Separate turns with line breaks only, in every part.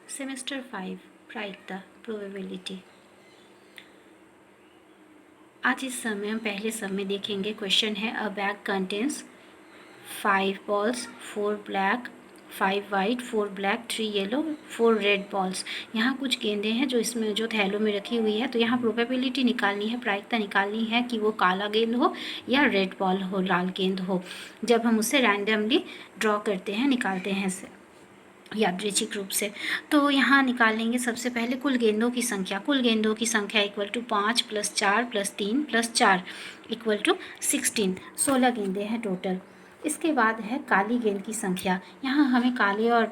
Semester 5 प्रायिकता probability. आज इस समय हम पहले सब में देखेंगे। क्वेश्चन है अ bag contains 5 balls, 4 black, 5 white, 4 black, 3 yellow, 4 red balls. यहाँ कुछ गेंदें हैं जो इसमें जो थैलों में रखी हुई है। तो यहाँ प्रोबेबिलिटी निकालनी है, प्रायिकता निकालनी है कि वो काला गेंद हो या रेड बॉल हो, लाल गेंद हो, जब हम उसे रैंडमली ड्रॉ करते हैं, निकालते हैं यादृच्छिक रूप से। तो यहाँ निकालेंगे सबसे पहले कुल गेंदों की संख्या। कुल गेंदों की संख्या इक्वल टू 5 + 4 + 3 + 4 इक्वल टू 16। 16 गेंदें हैं टोटल। इसके बाद है काली गेंद की संख्या। यहाँ हमें काले और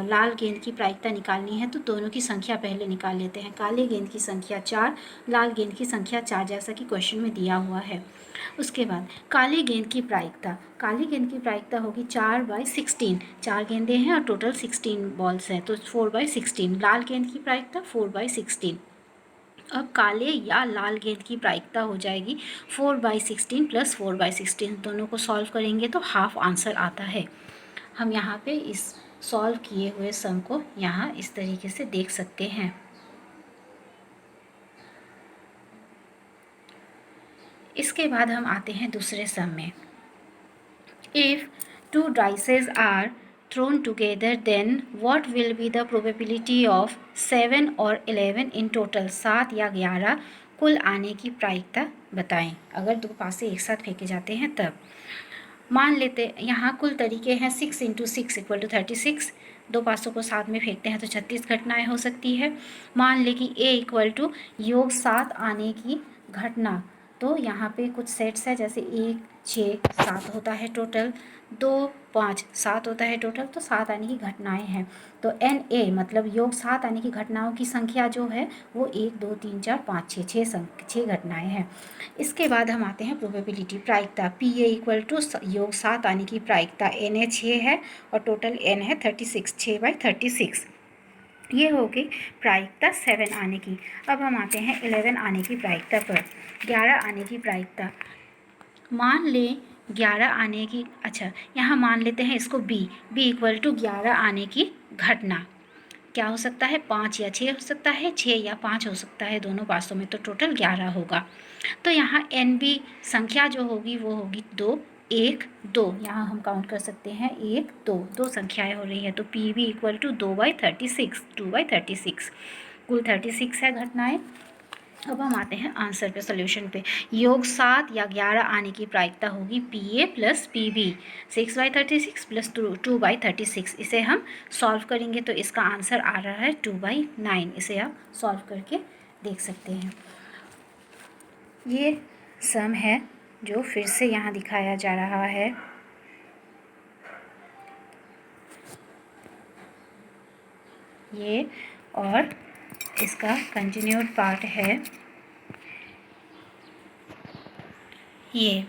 लाल गेंद की प्रायिकता निकालनी है, तो दोनों की संख्या पहले निकाल लेते हैं। काले गेंद की संख्या 4, लाल गेंद की संख्या 4, जैसा कि क्वेश्चन में दिया हुआ है। उसके बाद काली गेंद की प्रायिकता। काली गेंद की प्रायिकता होगी 4/16। 4 गेंदें हैं और टोटल 16 बॉल्स हैं, तो 4/16। लाल गेंद की प्रायिकता 4/16। अब काले या लाल गेंद की प्रायिकता हो जाएगी 4/16 + 4/16। दोनों को सॉल्व करेंगे तो हाफ आंसर आता है। हम यहाँ पे इस सॉल्व किए हुए सम को यहाँ इस तरीके से देख सकते हैं। इसके बाद हम आते हैं दूसरे सम में। If 2 dices are thrown together, then what will be the probability of 7 और 11 in total? 7 या 11 कुल आने की प्रायिकता बताएं। अगर दो पासे एक साथ फेंके जाते हैं तब। मान लेते यहाँ कुल तरीके हैं 6 × 6 = 36। दो पासों को साथ में फेंकते हैं तो 36 घटनाएं हो सकती है। मान लें कि A = योग 7 आने की घटना। तो यहाँ पे कुछ सेट्स है, जैसे 1, 6, 7 होता है टोटल, 2, 5, 7 होता है टोटल, तो 7 आने की घटनाएं हैं। तो NA मतलब योग 7 आने की घटनाओं की संख्या जो है वो 1, 2, 3, 4, 5, 6 6 घटनाएं हैं। इसके बाद हम आते हैं प्रोबेबिलिटी प्रायिकता। PA = योग 7 आने की प्रायिकता। NA 6 है और टोटल N है 36, 6/36। ये हो गई प्रायिकता 7 आने की। अब हम आते हैं 11 आने की प्रायिकता पर। 11 आने की प्रायिकता मान लें 11 आने की, अच्छा यहाँ मान लेते हैं इसको B = 11 आने की घटना। क्या हो सकता है? 5 या 6 हो सकता है, 6 या 5 हो सकता है दोनों पासों में, तो टोटल 11 होगा। तो यहाँ NB संख्या जो होगी वो होगी 2, 1, 2। यहाँ हम काउंट कर सकते हैं 1, 2, 2 संख्याएं हो रही है। तो PB = 2/36, 2/36। कुल 36 है घटनाएं। अब हम आते हैं आंसर पे, सोल्यूशन पे। योग 7 या 11 आने की प्रायिकता होगी PA + PB, 6/36 + 2/36। इसे हम सॉल्व करेंगे तो इसका आंसर आ रहा है 2/9। इसे आप सॉल्व करके देख सकते हैं। ये सम है जो फिर से यहाँ दिखाया जा रहा है। ये और इसका कंटिन्यूड पार्ट है ये।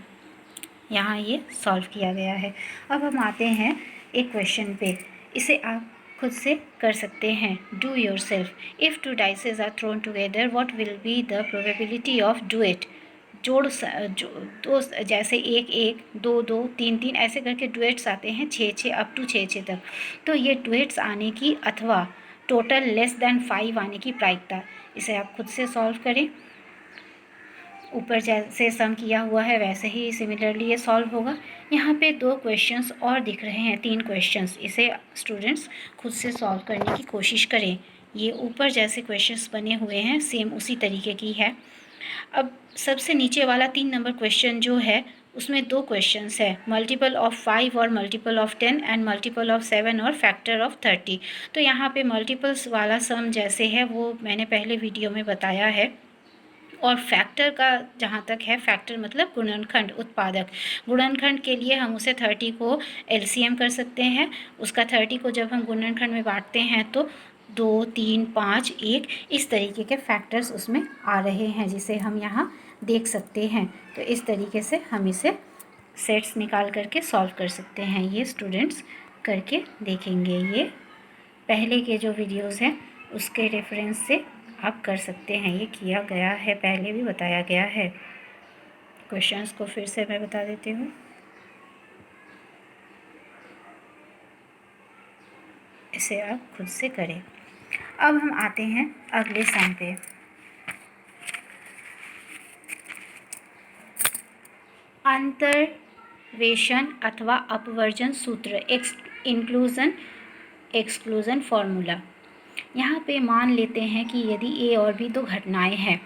यहाँ ये सॉल्व किया गया है। अब हम आते हैं एक क्वेश्चन पे। इसे आप खुद से कर सकते हैं। Do yourself. If 2 dices are thrown together, what will be the probability of do it? दो, जैसे 1, 1, 2, 2, 3, 3 ऐसे करके डुएट्स आते हैं 6, 6 अप टू 6, 6 तक। तो ये डुएट्स आने की अथवा टोटल लेस देन 5 आने की प्रायिकता। इसे आप खुद से सॉल्व करें। ऊपर जैसे सम किया हुआ है वैसे ही सिमिलरली ये सॉल्व होगा। यहाँ पे 2 क्वेश्चंस और दिख रहे हैं, 3 क्वेश्चंस। इसे स्टूडेंट्स खुद से सॉल्व करने की कोशिश करें। ये ऊपर जैसे क्वेश्चंस बने हुए हैं सेम उसी तरीके की है। अब सबसे नीचे वाला 3 नंबर क्वेश्चन जो है उसमें 2 क्वेश्चंस है, मल्टीपल ऑफ 5 और multiple of 10 and multiple of 7 और फैक्टर ऑफ 30। तो यहाँ पे मल्टीपल्स वाला सम जैसे है वो मैंने पहले वीडियो में बताया है। और फैक्टर का जहाँ तक है, फैक्टर मतलब गुणनखंड, उत्पादक। गुणनखंड के लिए हम उसे 30 को LCM कर सकते हैं। उसका 30 को जब हम गुणनखंड में बांटते हैं तो 2, 3, 5, 1 इस तरीके के फैक्टर्स उसमें आ रहे हैं, जिसे हम यहाँ देख सकते हैं। तो इस तरीके से हम इसे सेट्स निकाल करके सॉल्व कर सकते हैं। ये स्टूडेंट्स करके देखेंगे। ये पहले के जो वीडियोज़ हैं उसके रेफरेंस से आप कर सकते हैं। ये किया गया है, पहले भी बताया गया है। क्वेश्चंस को फिर से मैं बता देती हूँ। इसे आप खुद से करें। अब हम आते हैं अगले सम पे। अंतर्वेशन अथवा अपवर्जन सूत्र, इंक्लूजन एक्सक्लूजन फॉर्मूला। यहाँ पे मान लेते हैं कि यदि ए और बी दो घटनाएं हैं,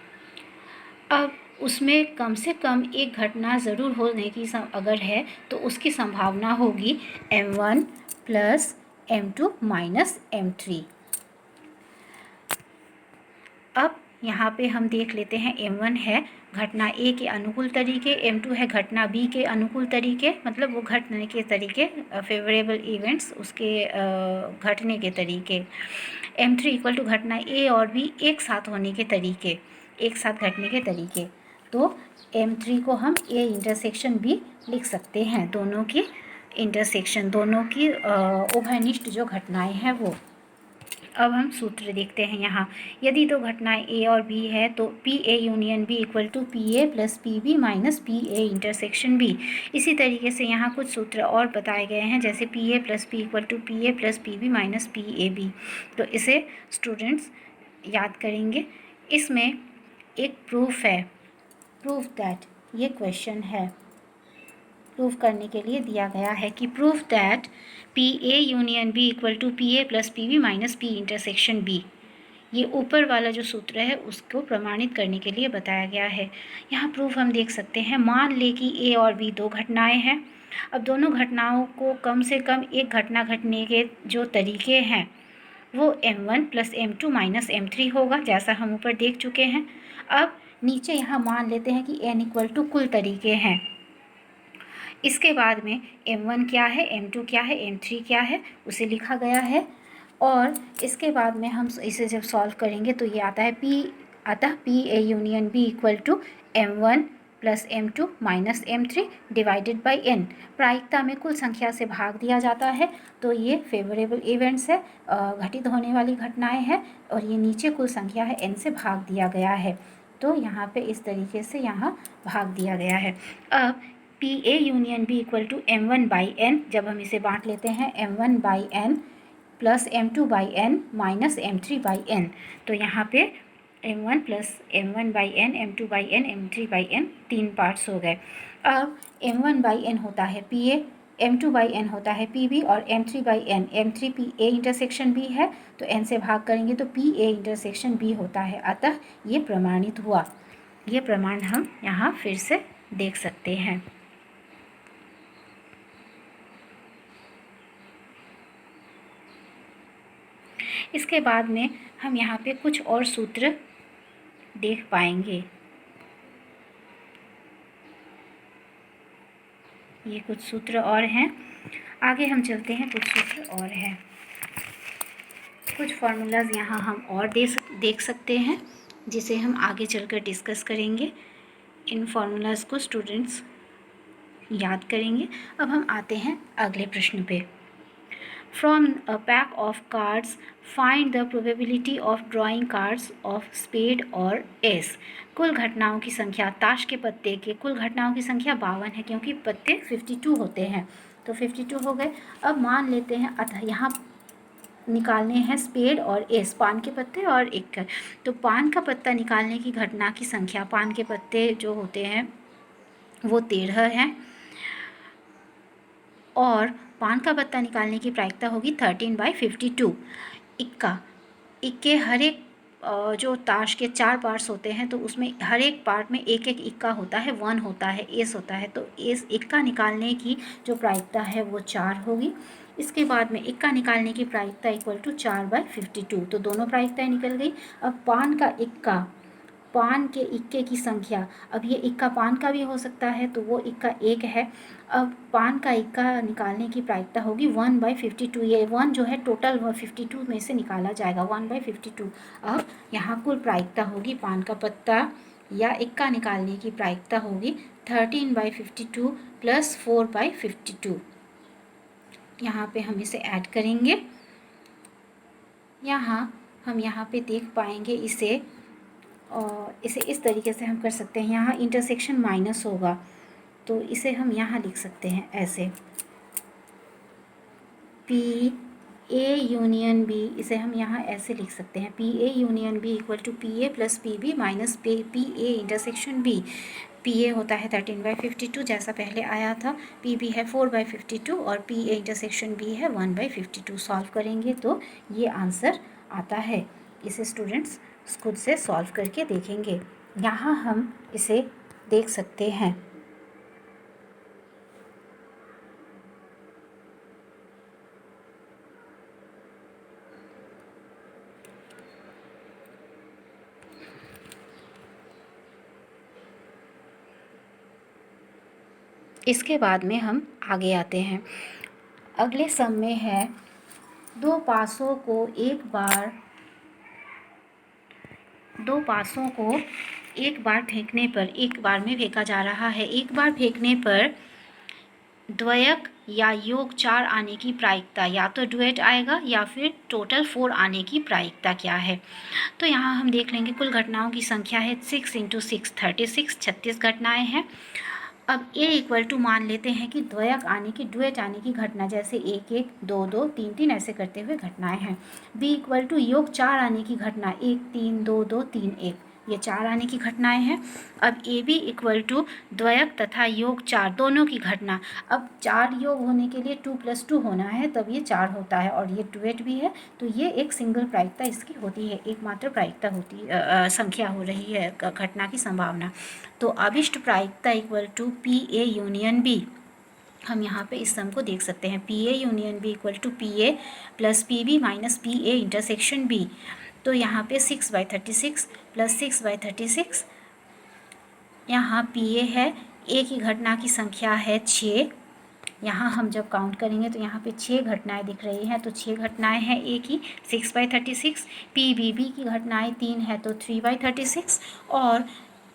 अब उसमें कम से कम एक घटना ज़रूर होने की अगर है तो उसकी संभावना होगी m1 plus m2 minus m3। अब यहाँ पे हम देख लेते हैं m1 है घटना ए के अनुकूल तरीके, m2 है घटना बी के अनुकूल तरीके, मतलब वो घटने के तरीके, फेवरेबल इवेंट्स उसके घटने के तरीके। m3 इक्वल टू घटना ए और बी एक साथ होने के तरीके, एक साथ घटने के तरीके। तो m3 को हम ए इंटरसेक्शन बी लिख सकते हैं, दोनों की इंटरसेक्शन, दोनों की उभयनिष्ठ जो घटनाएं हैं वो। अब हम सूत्र देखते हैं यहाँ, यदि दो घटनाएं ए और बी है तो P A union B equal to P A plus P B minus P A intersection B. इसी तरीके से यहाँ कुछ सूत्र और बताए गए हैं, जैसे P A plus P equal to P A plus P B minus P A B. तो इसे स्टूडेंट्स याद करेंगे। इसमें एक प्रूफ है, प्रूफ दैट, ये क्वेश्चन है, प्रूफ करने के लिए दिया गया है कि proof that P A union B equal to P A plus P B minus P intersection B. ये ऊपर वाला जो सूत्र है उसको प्रमाणित करने के लिए बताया गया है। यहाँ प्रूफ हम देख सकते हैं, मान ले कि ए और बी दो घटनाएं हैं। अब दोनों घटनाओं को कम से कम एक घटना घटने के जो तरीके हैं वो m1 plus m2 minus m3 होगा, जैसा हम ऊपर देख चुके हैं। अब नीचे यहाँ मान लेते हैं कि n इक्वल टू कुल तरीके हैं। इसके बाद में m1 क्या है, m2 क्या है, m3 क्या है, उसे लिखा गया है। और इसके बाद में हम इसे जब सॉल्व करेंगे तो ये आता है अतः P A union B equal to m1 plus m2 minus m3 divided by n। प्रायिकता में कुल संख्या से भाग दिया जाता है, तो ये फेवरेबल इवेंट्स है, घटित होने वाली घटनाएं हैं, और ये नीचे कुल संख्या है n से भाग दिया गया है। तो यहाँ पे इस तरीके से यहाँ भाग दिया गया है। अब P A union B equal to m1 by n, जब हम इसे बांट लेते हैं m1 by n plus m2 by n minus m3 by n, तो यहाँ पे m1 plus m1 by n, m2 by n, m3 by n, तीन पार्ट्स हो गए। अब m1 बाई n होता है P A, m2 by n होता है पी बी, और m3 by n, m3 P A intersection B है, तो n से भाग करेंगे तो पी ए इंटरसेक्शन बी होता है। अतः ये प्रमाणित हुआ। ये प्रमाण हम यहाँ फिर से देख सकते हैं। इसके बाद में हम यहाँ पे कुछ और सूत्र देख पाएंगे। ये कुछ सूत्र और हैं, आगे हम चलते हैं, कुछ सूत्र और हैं, कुछ फार्मूलाज यहाँ हम और देख सकते हैं, जिसे हम आगे चलकर डिस्कस करेंगे। इन फार्मूलाज को स्टूडेंट्स याद करेंगे। अब हम आते हैं अगले प्रश्न पे। From a pack of cards, find the probability of drawing cards of spade or ace. कुल घटनाओं की संख्या, ताश के पत्ते के कुल घटनाओं की संख्या 52 है, क्योंकि पत्ते 52 होते हैं, तो 52 हो गए। अब मान लेते हैं, अतः यहाँ निकालने हैं स्पेड और एस, पान के पत्ते और एक, तो पान का पत्ता निकालने की घटना की संख्या, पान के पत्ते जो होते हैं वो 13 हैं, और पान का पत्ता निकालने की प्रायिकता होगी 13/52। इक्के हर एक जो ताश के 4 पार्ट्स होते हैं, तो उसमें हर एक पार्ट में एक एक इक्का होता है, 1 होता है, एस होता है, तो एस इक्का निकालने की जो प्रायिकता है वो 4 होगी। इसके बाद में इक्का निकालने की प्रायिकता इक्वल टू 4/52, तो दोनों प्रायिकताएं निकल गई। अब पान का इक्का, पान के इक्के की संख्या, अब ये इक्का पान का भी हो सकता है, तो वो इक्का 1 है। अब पान का इक्का निकालने की प्रायिकता होगी 1/52, ये 1 जो है टोटल 52 में से निकाला जाएगा, 1/52। अब यहाँ कुल प्रायिकता होगी पान का पत्ता या इक्का निकालने की प्रायिकता होगी 13/52 प्लस 4/52। यहाँ पे हम इसे ऐड करेंगे। हम यहाँ पे देख पाएंगे इसे, और इसे इस तरीके से हम कर सकते हैं, यहाँ इंटरसेक्शन माइनस होगा, तो इसे हम यहाँ लिख सकते हैं ऐसे, P ए यूनियन बी, इसे हम यहाँ ऐसे लिख सकते हैं, P A union B equal to P A plus P B minus P A intersection B. P A होता है 13/52 जैसा पहले आया था, पी बी है 4/52 और पी ए इंटरसेक्शन बी है 1/52। सॉल्व करेंगे तो ये आंसर आता है। इसे स्टूडेंट्स खुद से सॉल्व करके देखेंगे। यहाँ हम इसे देख सकते हैं। इसके बाद में हम आगे आते हैं। अगले सम में है दो पासों को एक बार फेंकने पर, एक बार में फेंका जा रहा है, एक बार फेंकने पर द्वयक या योग 4 आने की प्रायिकता, या तो डुएट आएगा या फिर टोटल 4 आने की प्रायिकता क्या है। तो यहाँ हम देख लेंगे कुल घटनाओं की संख्या है 6 × 6 36, 36 घटनाएं हैं। अब ए इक्वल टू मान लेते हैं कि द्वयक आने की, डुएट आने की घटना, जैसे 1 1 2 2 3 3 ऐसे करते हुए घटनाएं हैं। बी इक्वल टू योग 4 आने की घटना, 1 3 2 2 3 1, ये 4 आने की घटनाएं हैं। अब ए बी इक्वल टू द्वयक तथा योग 4 दोनों की घटना। अब 4 योग होने के लिए 2 + 2 होना है, तब ये 4 होता है, और ये डुएट भी है, तो ये एक सिंगल प्रायिकता इसकी होती है, एकमात्र प्रायिकता होती संख्या हो रही है घटना की संभावना। तो अभिष्ट प्रायिकता equal to P A union B. हम यहाँ पे इस सम को देख सकते हैं, P A union B equal to P A plus P B minus P A intersection B. तो यहाँ पे 6/36 प्लस 6/36, यहाँ पी ए है, ए की घटना की संख्या है 6। यहाँ हम जब काउंट करेंगे तो यहाँ पे 6 घटनाएं दिख रही हैं, तो 6 घटनाएं हैं ए की 6/36। पी बी बी की घटनाएं 3 है तो 3/36, और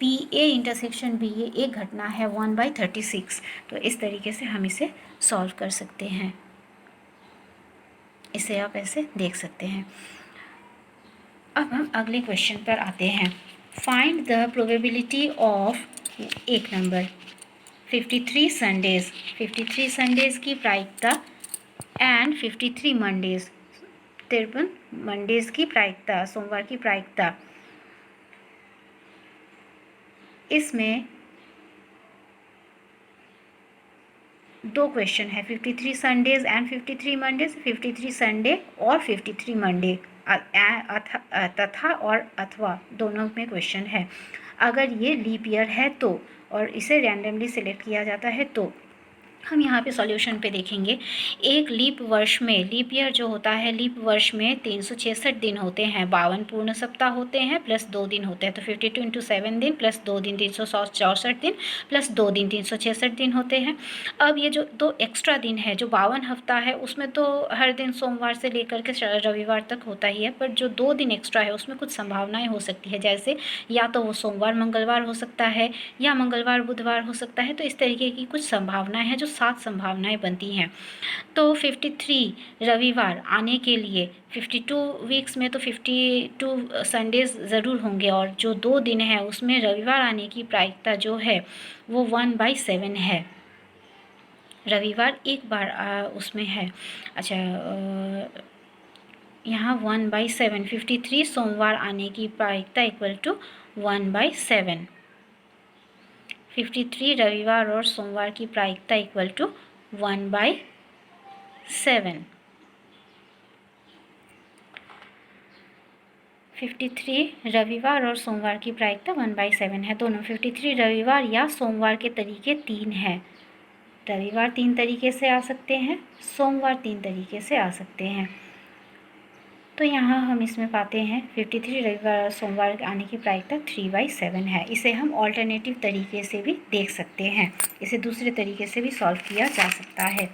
पी ए इंटरसेक्शन बी ये एक घटना है 1/36। तो इस तरीके से हम इसे सॉल्व कर सकते हैं, इसे आप ऐसे देख सकते हैं। अब हम अगले क्वेश्चन पर आते हैं। फाइंड द प्रोबेबिलिटी ऑफ एक नंबर 53 संडेज, 53 संडेज की प्रायिकता एंड 53 मंडेज, 53 मंडेज की प्रायिकता, सोमवार की प्रायिकता। इसमें दो क्वेश्चन है, 53 संडेज एंड 53 मंडेज, 53 संडे और 53 मंडे तथा और अथवा दोनों में क्वेश्चन है। अगर ये लीप ईयर है तो, और इसे रैंडमली सिलेक्ट किया जाता है तो हम यहाँ पे सॉल्यूशन पे देखेंगे। एक लीप वर्ष में, लीप ईयर जो होता है, लीप वर्ष में 366 दिन होते हैं, 52 पूर्ण सप्ताह होते हैं प्लस 2 दिन होते हैं, तो 52 × 7 दिन प्लस 2 दिन 364 दिन प्लस 2 दिन 366 दिन होते हैं। अब ये जो 2 एक्स्ट्रा दिन है, जो 52 हफ्ता है, उसमें तो हर दिन सोमवार से लेकर के रविवार तक होता ही है, पर जो 2 दिन एक्स्ट्रा है उसमें कुछ संभावनाएं हो सकती है, जैसे या तो वो सोमवार मंगलवार हो सकता है या मंगलवार बुधवार हो सकता है। तो इस तरीके की कुछ संभावनाएं हैं, जो 7 संभावनाएं बनती हैं। तो 53 रविवार आने के लिए 52 वीक्स में तो 52 संडेज ज़रूर होंगे, और जो 2 दिन है उसमें रविवार आने की प्रायिकता जो है वो 1/7 है। रविवार एक बार उसमें है। अच्छा, यहाँ 1/7, 53 सोमवार आने की प्रायिकता इक्वल टू 1/7। 53 रविवार और सोमवार की प्रायिकता इक्वल टू 1/7। 53 रविवार और सोमवार की प्रायिकता 1/7 है। दोनों 53 रविवार या सोमवार के तरीके 3 हैं। रविवार 3 तरीके से आ सकते हैं, सोमवार 3 तरीके से आ सकते हैं। तो यहाँ हम इसमें पाते हैं 53 रविवार और सोमवार आने की प्रायिकता 3/7 है। इसे हम ऑल्टरनेटिव तरीके से भी देख सकते हैं, इसे दूसरे तरीके से भी सॉल्व किया जा सकता है,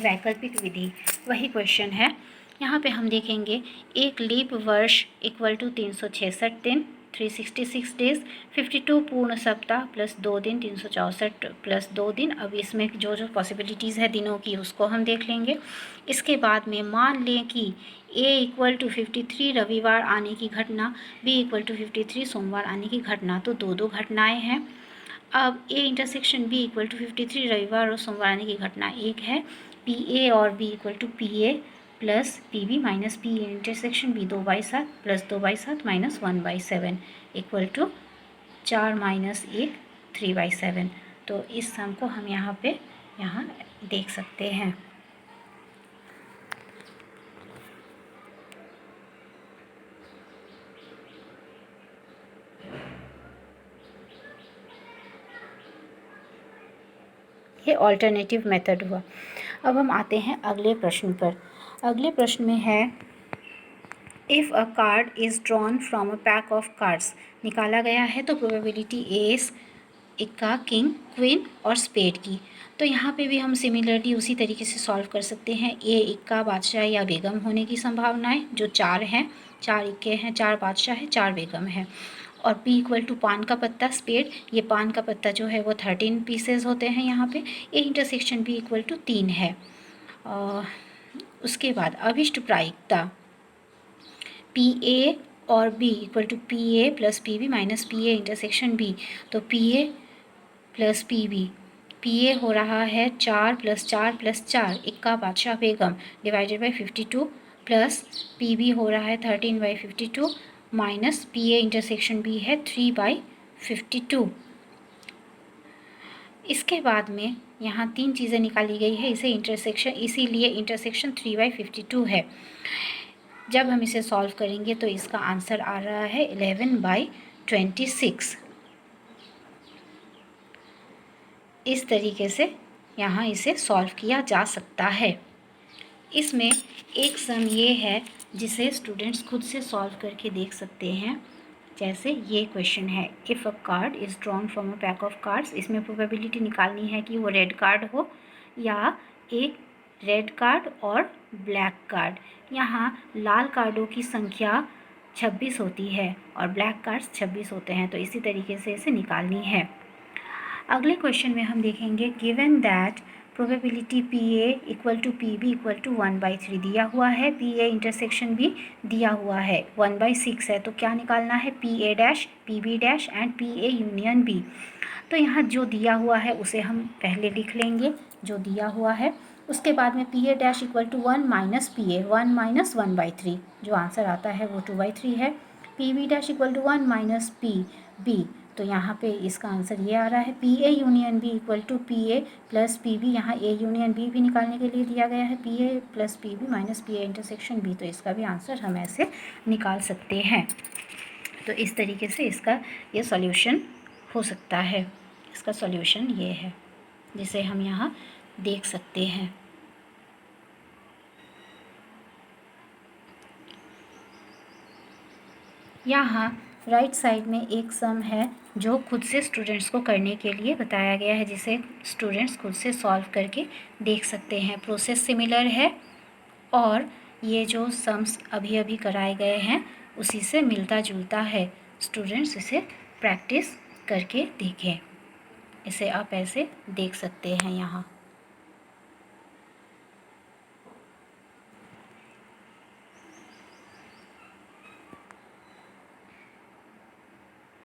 वैकल्पिक विधि। वही क्वेश्चन है, यहाँ पे हम देखेंगे एक लीप वर्ष इक्वल टू 366 दिन 366 डेज, 52 पूर्ण सप्ताह प्लस 2 दिन 364 प्लस 2 दिन। अब इसमें जो जो पॉसिबिलिटीज़ है दिनों की उसको हम देख लेंगे। इसके बाद में मान लें कि a इक्वल टू 53 रविवार आने की घटना, b इक्वल टू 53 सोमवार आने की घटना, तो 2 घटनाएं हैं। अब a intersection b equal to 53 रविवार और सोमवार आने की घटना 1 है। पी ए और b equal to P A plus PB minus P intersection B 2/7 plus 2/7 minus 1/7 equal to 4 minus 1 3/7। तो इस सम को हम यहाँ देख सकते हैं। ये ऑल्टरनेटिव मेथड हुआ। अब हम आते हैं अगले प्रश्न पर। अगले प्रश्न में है if a card is drawn from a pack of cards, निकाला गया है तो प्रोबेबिलिटी एस, इक्का, किंग, क्वीन और स्पेड की। तो यहाँ पे भी हम सिमिलरली उसी तरीके से सॉल्व कर सकते हैं। ए इक्का, बादशाह या बेगम होने की संभावनाएं जो 4 हैं, 4 इक्के हैं, 4 बादशाह है, 4 बेगम है। और P इक्वल टू पान का पत्ता स्पेड, ये पान का पत्ता जो है वो 13 पीसेज होते हैं यहाँ पे। A intersection B equal to 3 है। उसके बाद अभिष्ट प्रायिकता PA और B equal to PA plus PB minus PA intersection B। तो PA प्लस PB, PA हो रहा है 4 + 4 + 4 इक्का बादशाह बेगम डिवाइडेड बाई 52 प्लस PB हो रहा है 13/52 माइनस PA इंटरसेक्शन B है 3/52। इसके बाद में यहाँ 3 चीज़ें निकाली गई है, इसीलिए इंटरसेक्शन 3/52 है। जब हम इसे सॉल्व करेंगे तो इसका आंसर आ रहा है 11/26। इस तरीके से यहाँ इसे सॉल्व किया जा सकता है। इसमें एक सम ये है जिसे स्टूडेंट्स खुद से सॉल्व करके देख सकते हैं। जैसे ये क्वेश्चन है, if a card is drawn from a pack of cards, इसमें प्रोबेबिलिटी निकालनी है कि वो रेड कार्ड हो या एक रेड कार्ड और ब्लैक कार्ड। यहाँ लाल कार्डों की संख्या 26 होती है और ब्लैक कार्ड्स 26 होते हैं, तो इसी तरीके से इसे निकालनी है। अगले क्वेश्चन में हम देखेंगे given that probability PA equal to PB equal to 1/3 दिया हुआ है, PA इंटरसेक्शन भी दिया हुआ है, 1/6 है। तो क्या निकालना है, PA dash, PB dash and PA union B। तो यहाँ जो दिया हुआ है उसे हम पहले लिख लेंगे, जो दिया हुआ है। उसके बाद में PA dash equal to 1 minus PA, 1 minus 1/3, जो आंसर आता है वो 2/3 है। PB dash equal to 1 minus PB, तो यहाँ पे इसका आंसर ये आ रहा है। PA union B equal to PA plus PB, यहाँ A यूनियन B भी निकालने के लिए दिया गया है, PA plus PB minus PA intersection B, तो इसका भी आंसर हम ऐसे निकाल सकते हैं। तो इस तरीके से इसका ये सॉल्यूशन हो सकता है। इसका सॉल्यूशन ये है जिसे हम यहाँ देख सकते हैं। यहाँ राइट साइड में एक सम है जो खुद से स्टूडेंट्स को करने के लिए बताया गया है, जिसे स्टूडेंट्स खुद से सॉल्व करके देख सकते हैं। प्रोसेस सिमिलर है और ये जो सम्स अभी अभी कराए गए हैं उसी से मिलता जुलता है। स्टूडेंट्स इसे प्रैक्टिस करके देखें। इसे आप ऐसे देख सकते हैं यहाँ।